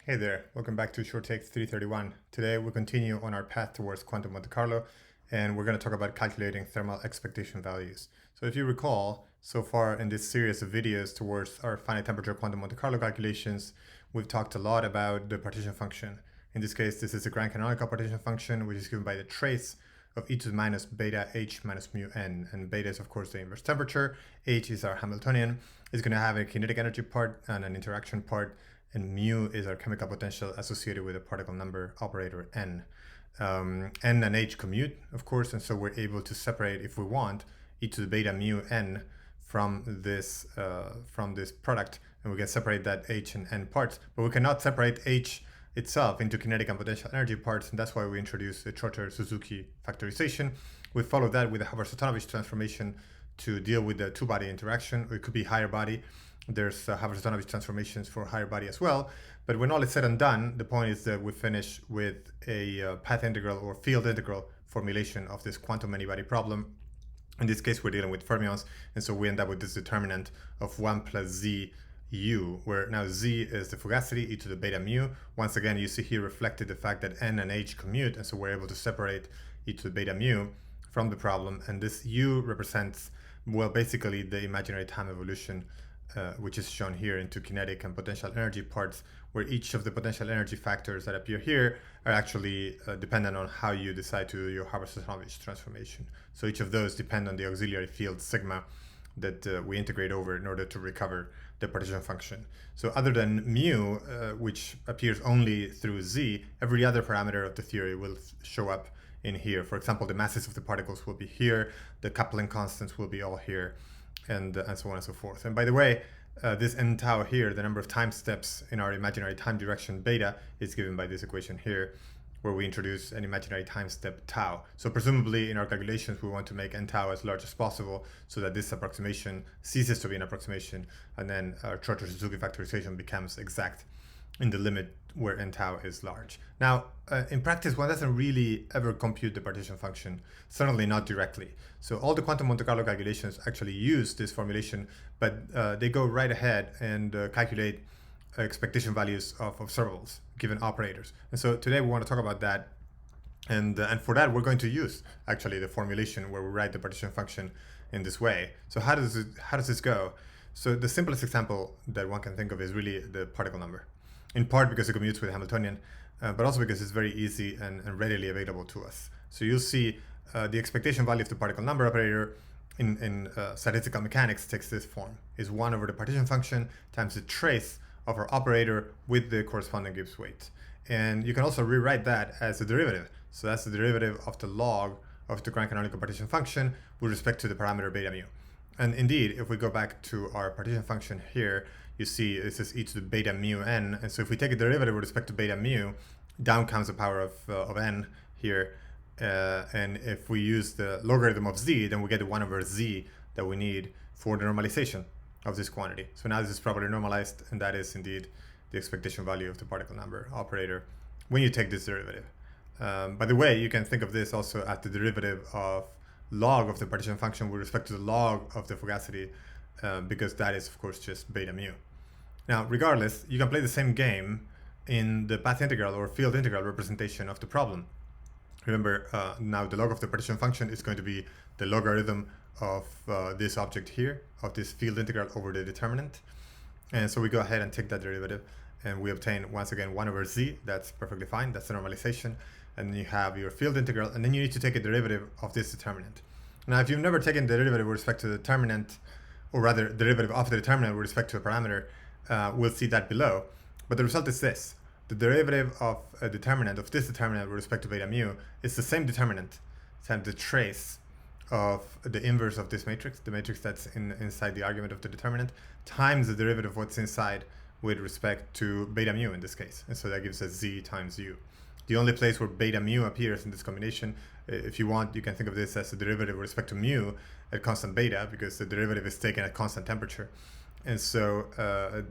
Hey there, welcome back to Short Take 331. Today we'll continue on our path towards quantum Monte Carlo, and we're going to talk about calculating thermal expectation values. So if you recall, so far in this series of videos towards our finite temperature quantum Monte Carlo calculations, we've talked a lot about the partition function. In this case, this is a grand canonical partition function, which is given by the trace of e to the minus beta h minus mu n, and beta is of course the inverse temperature, h is our Hamiltonian. It's going to have a kinetic energy part and an interaction part, and mu is our chemical potential associated with a particle number operator n. N and h commute, of course, and so we're able to separate, if we want, e to the beta mu n from this product, and we can separate that h and n parts, but we cannot separate h itself into kinetic and potential energy parts, and that's why we introduced the Trotter-Suzuki factorization. We follow that with the Haber-Satonovich transformation to deal with the two-body interaction. It could be higher body. There's Haber-Satonovich transformations for higher body as well. But when all is said and done, the point is that we finish with a path integral or field integral formulation of this quantum many-body problem. In this case, we're dealing with fermions, and so we end up with this determinant of 1 plus z u, where now z is the fugacity, e to the beta mu. Once again, you see here reflected the fact that n and h commute, and so we're able to separate e to the beta mu from the problem, and this u represents, well, basically the imaginary time evolution, which is shown here into kinetic and potential energy parts, where each of the potential energy factors that appear here are actually dependent on how you decide to do your Haber-Satonovich transformation. So each of those depend on the auxiliary field sigma that we integrate over in order to recover the partition function. So other than mu, which appears only through z, every other parameter of the theory will show up in here. For example, the masses of the particles will be here, the coupling constants will be all here, and so on and so forth. And by the way, this n tau here, the number of time steps in our imaginary time direction beta, is given by this equation here, where we introduce an imaginary time step tau. So presumably in our calculations, we want to make n tau as large as possible so that this approximation ceases to be an approximation, and then our Trotter-Suzuki factorization becomes exact in the limit where n tau is large. Now, in practice, one doesn't really ever compute the partition function, certainly not directly. So all the quantum Monte Carlo calculations actually use this formulation, but they go right ahead and calculate expectation values of observables given operators. And so today we want to talk about that, and for that we're going to use actually the formulation where we write the partition function in this way. So how does this go? So the simplest example that one can think of is really the particle number, in part because it commutes with Hamiltonian, but also because it's very easy and readily available to us. So you'll see the expectation value of the particle number operator in statistical mechanics takes this form, is 1 over the partition function times the trace of our operator with the corresponding Gibbs weight. And you can also rewrite that as a derivative. So that's the derivative of the log of the grand canonical partition function with respect to the parameter beta mu. And indeed, if we go back to our partition function here, you see this is e to the beta mu n. And so if we take a derivative with respect to beta mu, down comes the power of n here. And if we use the logarithm of z, then we get the 1 over z that we need for the normalization of this quantity. So now this is properly normalized, and that is indeed the expectation value of the particle number operator when you take this derivative. By the way, you can think of this also as the derivative of log of the partition function with respect to the log of the fugacity, because that is of course just beta mu. Now, regardless, you can play the same game in the path integral or field integral representation of the problem. Remember, now the log of the partition function is going to be the logarithm of this object here, of this field integral over the determinant. And so we go ahead and take that derivative, and we obtain, once again, 1 over z. That's perfectly fine. That's the normalization. And then you have your field integral, and then you need to take a derivative of this determinant. Now, if you've never taken the derivative with respect to the determinant, or rather derivative of the determinant with respect to a parameter, we'll see that below. But the result is this. The derivative of a determinant, of this determinant with respect to beta mu, is the same determinant times the trace of the inverse of this matrix, the matrix that's inside the argument of the determinant, times the derivative of what's inside with respect to beta mu in this case. And so that gives us z times u. The only place where beta mu appears in this combination, if you want, you can think of this as a derivative with respect to mu at constant beta, because the derivative is taken at constant temperature. And so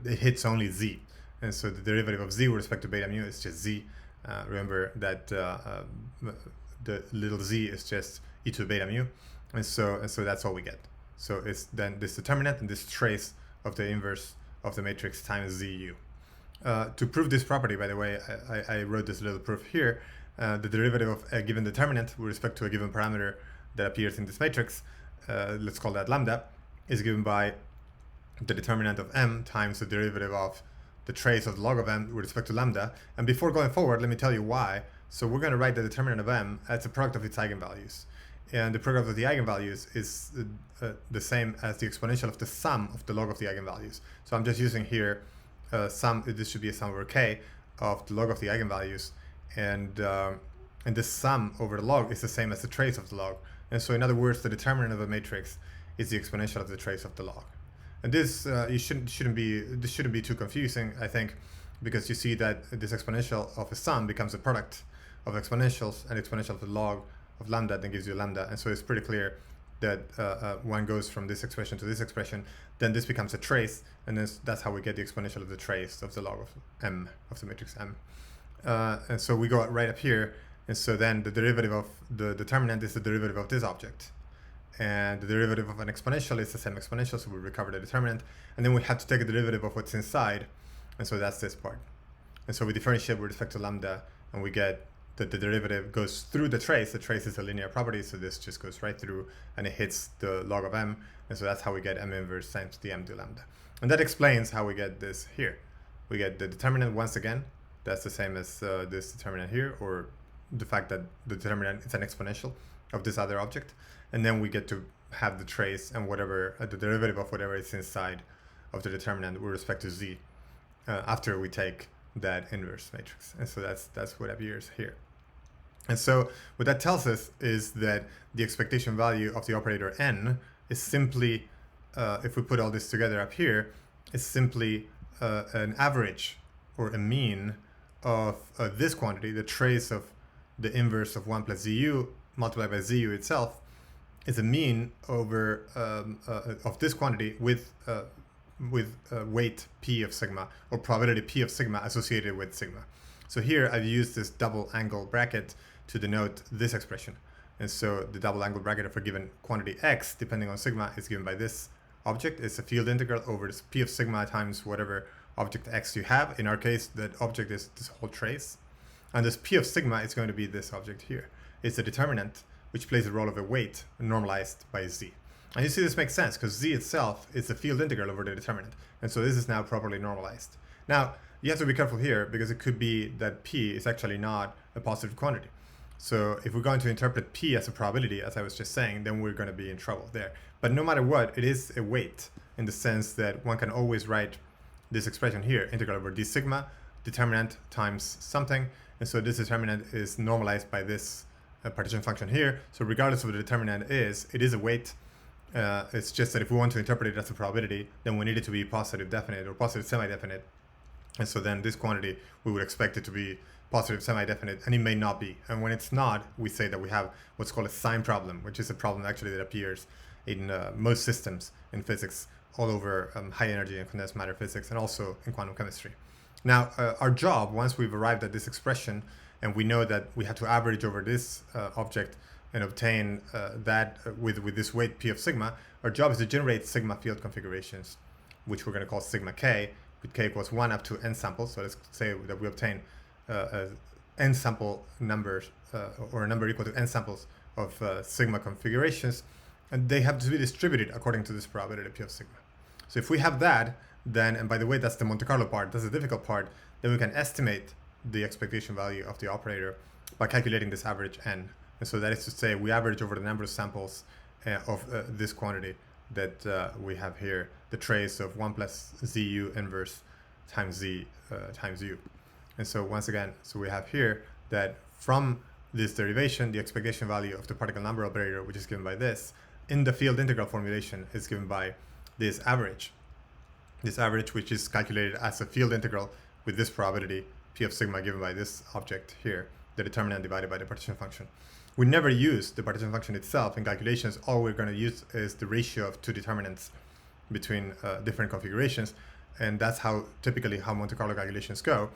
it hits only z. And so the derivative of z with respect to beta mu is just z. Remember that the little z is just e to the beta mu. And so that's all we get. So it's then this determinant and this trace of the inverse of the matrix times zu. To prove this property, by the way, I wrote this little proof here. The derivative of a given determinant with respect to a given parameter that appears in this matrix, let's call that lambda, is given by the determinant of m times the derivative of the trace of the log of m with respect to lambda. And before going forward, let me tell you why. So we're going to write the determinant of m as a product of its eigenvalues. And the product of the eigenvalues is the same as the exponential of the sum of the log of the eigenvalues. So I'm just using here sum, this should be a sum over k of the log of the eigenvalues, and this sum over the log is the same as the trace of the log. And so in other words, the determinant of a matrix is the exponential of the trace of the log. And this shouldn't be too confusing, I think, because you see that this exponential of a sum becomes a product of exponentials, and exponential of the log of lambda then gives you lambda. And so it's pretty clear that one goes from this expression to this expression, then this becomes a trace, and that's how we get the exponential of the trace of the log of m, of the matrix m. And so we go right up here, and so then the derivative of the determinant is the derivative of this object. And the derivative of an exponential is the same exponential, so we recover the determinant. And then we have to take a derivative of what's inside, and so that's this part. And so we differentiate with respect to lambda, and we get that the derivative goes through the trace. The trace is a linear property, so this just goes right through, and it hits the log of m. And so that's how we get m inverse times the m d lambda. And that explains how we get this here. We get the determinant once again. That's the same as this determinant here, or the fact that the determinant is an exponential of this other object. And then we get to have the trace and whatever, the derivative of whatever is inside of the determinant with respect to z after we take that inverse matrix. And so that's what appears here. And so what that tells us is that the expectation value of the operator n is simply, if we put all this together up here, is simply an average or a mean of this quantity, the trace of the inverse of 1 plus zu multiplied by zu itself, is a mean over of this quantity with weight p of sigma, or probability p of sigma associated with sigma. So here I've used this double angle bracket to denote this expression. And so the double angle bracket for a given quantity x, depending on sigma, is given by this object. It's a field integral over this p of sigma times whatever object x you have. In our case, that object is this whole trace. And this p of sigma is going to be this object here. It's a determinant which plays the role of a weight normalized by z. And you see this makes sense because z itself is the field integral over the determinant. And so this is now properly normalized. Now, you have to be careful here because it could be that p is actually not a positive quantity. So if we're going to interpret p as a probability, as I was just saying, then we're going to be in trouble there. But no matter what, it is a weight in the sense that one can always write this expression here, integral over d sigma, determinant times something. And so this determinant is normalized by this partition function here. So regardless of what the determinant is, it is a weight. It's just that if we want to interpret it as a probability, then we need it to be positive definite or positive semi-definite. And so then this quantity, we would expect it to be positive semi-definite, and it may not be. And when it's not, we say that we have what's called a sign problem, which is a problem actually that appears in most systems in physics all over high energy and condensed matter physics, and also in quantum chemistry. Now, our job, once we've arrived at this expression, and we know that we have to average over this object and obtain that with this weight p of sigma, our job is to generate sigma field configurations, which we're going to call sigma k, with k equals 1 up to n samples. So let's say that we obtain n sample numbers, or a number equal to n samples of sigma configurations, and they have to be distributed according to this probability p of sigma. So if we have that, then, and by the way, that's the Monte Carlo part, that's the difficult part, then we can estimate the expectation value of the operator by calculating this average n. And so that is to say, we average over the number of samples of this quantity that we have here, the trace of 1 plus zu inverse times z times u. And so once again, so we have here that from this derivation, the expectation value of the particle number operator, which is given by this, in the field integral formulation is given by this average. This average, which is calculated as a field integral with this probability, p of sigma given by this object here, the determinant divided by the partition function. We never use the partition function itself in calculations. All we're going to use is the ratio of two determinants between different configurations. And that's how typically how Monte Carlo calculations go.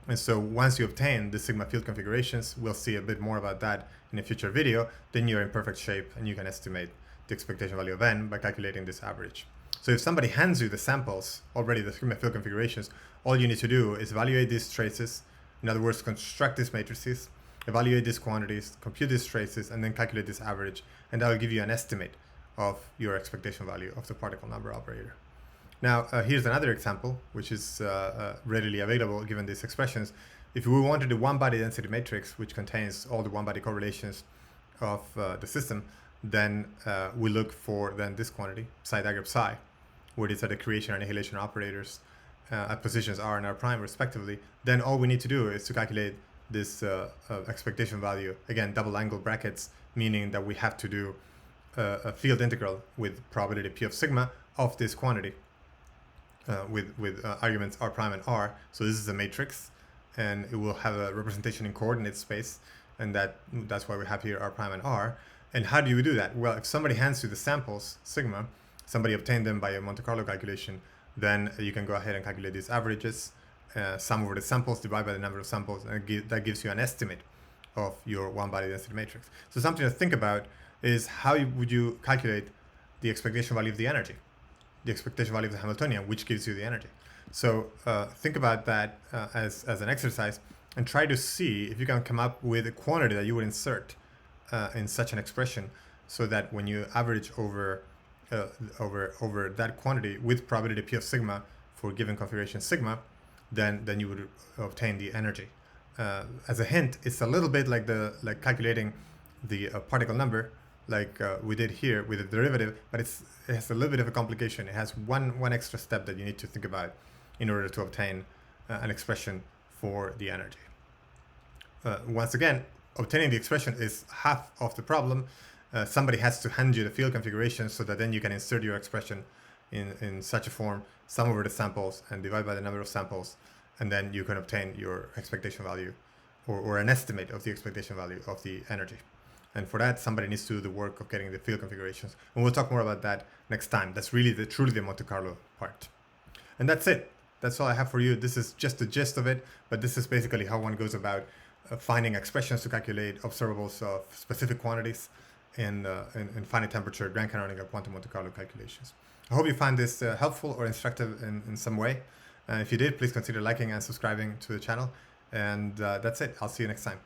And so once you obtain the sigma field configurations, we'll see a bit more about that in a future video, then you're in perfect shape and you can estimate the expectation value of n by calculating this average. So if somebody hands you the samples, already the sigma field configurations, all you need to do is evaluate these traces. In other words, construct these matrices, evaluate these quantities, compute these traces, and then calculate this average. And that will give you an estimate of your expectation value of the particle number operator. Now, here's another example, which is readily available given these expressions. If we wanted a one-body density matrix, which contains all the one-body correlations of the system, then we look for then this quantity, psi diagram psi, where these are the creation and annihilation operators at positions r and r prime respectively. Then all we need to do is to calculate this expectation value. Again, double angle brackets, meaning that we have to do a field integral with probability p of sigma of this quantity with arguments r prime and r. So this is a matrix, and it will have a representation in coordinate space, and that's why we have here r prime and r. And how do you do that? Well, if somebody hands you the samples, sigma, somebody obtained them by a Monte Carlo calculation, then you can go ahead and calculate these averages, sum over the samples, divide by the number of samples, and that gives you an estimate of your one-body density matrix. So something to think about is how would you calculate the expectation value of the energy, the expectation value of the Hamiltonian, which gives you the energy. So think about that as an exercise, and try to see if you can come up with a quantity that you would insert in such an expression, so that when you average over that quantity with probability p of sigma for given configuration sigma, then you would obtain the energy. As a hint, it's a little bit like calculating the particle number, like we did here with the derivative, but it has a little bit of a complication. It has one extra step that you need to think about in order to obtain an expression for the energy. Once again, obtaining the expression is half of the problem. Somebody has to hand you the field configuration so that then you can insert your expression in such a form, sum over the samples and divide by the number of samples, and then you can obtain your expectation value or an estimate of the expectation value of the energy. And for that, somebody needs to do the work of getting the field configurations. And we'll talk more about that next time. That's really truly the Monte Carlo part. And that's it. That's all I have for you. This is just the gist of it, but this is basically how one goes about finding expressions to calculate observables of specific quantities in finite temperature grand canonical quantum Monte Carlo calculations. I hope you find this helpful or instructive in some way. If you did, please consider liking and subscribing to the channel. And that's it. I'll see you next time.